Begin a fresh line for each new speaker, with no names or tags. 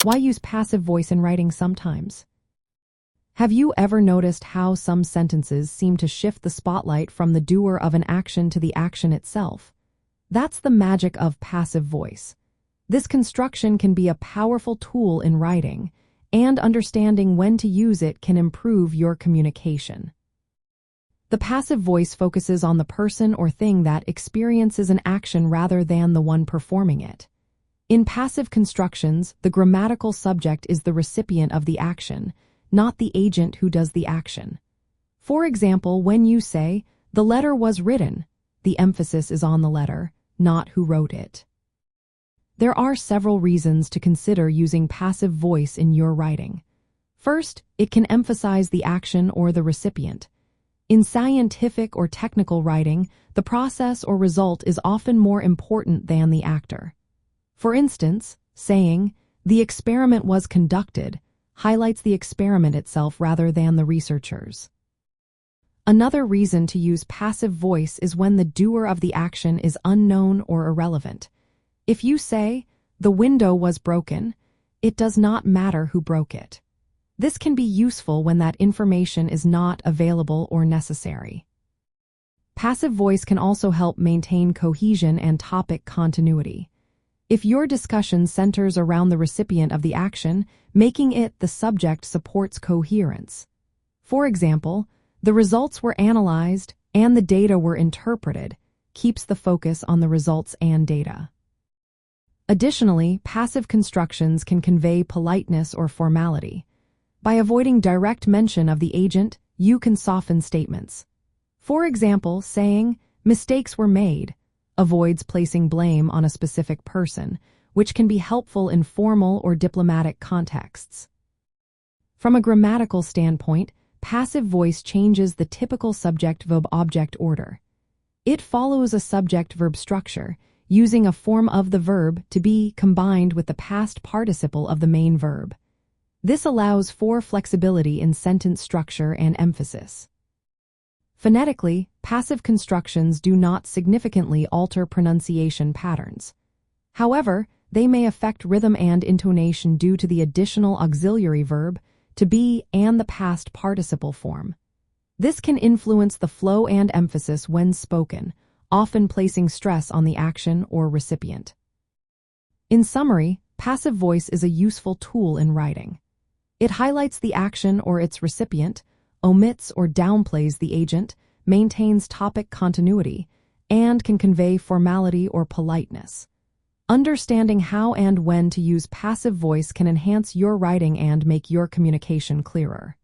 Why use passive voice in writing sometimes? Have you ever noticed how some sentences seem to shift the spotlight from the doer of an action to the action itself? That's the magic of passive voice. This construction can be a powerful tool in writing, and understanding when to use it can improve your communication. The passive voice focuses on the person or thing that experiences an action rather than the one performing it. In passive constructions, the grammatical subject is the recipient of the action, not the agent who does the action. For example, when you say, "The letter was written," the emphasis is on the letter, not who wrote it. There are several reasons to consider using passive voice in your writing. First, it can emphasize the action or the recipient. In scientific or technical writing, the process or result is often more important than the actor. For instance, saying, "The experiment was conducted," highlights the experiment itself rather than the researchers. Another reason to use passive voice is when the doer of the action is unknown or irrelevant. If you say, "The window was broken," it does not matter who broke it. This can be useful when that information is not available or necessary. Passive voice can also help maintain cohesion and topic continuity. If your discussion centers around the recipient of the action, making it the subject supports coherence. For example, "The results were analyzed and the data were interpreted," keeps the focus on the results and data. Additionally, passive constructions can convey politeness or formality. By avoiding direct mention of the agent, you can soften statements. For example, saying, "Mistakes were made," avoids placing blame on a specific person, which can be helpful in formal or diplomatic contexts. From a grammatical standpoint, passive voice changes the typical subject-verb-object order. It follows a subject-verb structure, using a form of the verb to be combined with the past participle of the main verb. This allows for flexibility in sentence structure and emphasis. Phonetically, passive constructions do not significantly alter pronunciation patterns. However, they may affect rhythm and intonation due to the additional auxiliary verb, to be, and the past participle form. This can influence the flow and emphasis when spoken, often placing stress on the action or recipient. In summary, passive voice is a useful tool in writing. It highlights the action or its recipient, omits or downplays the agent, maintains topic continuity, and can convey formality or politeness. Understanding how and when to use passive voice can enhance your writing and make your communication clearer.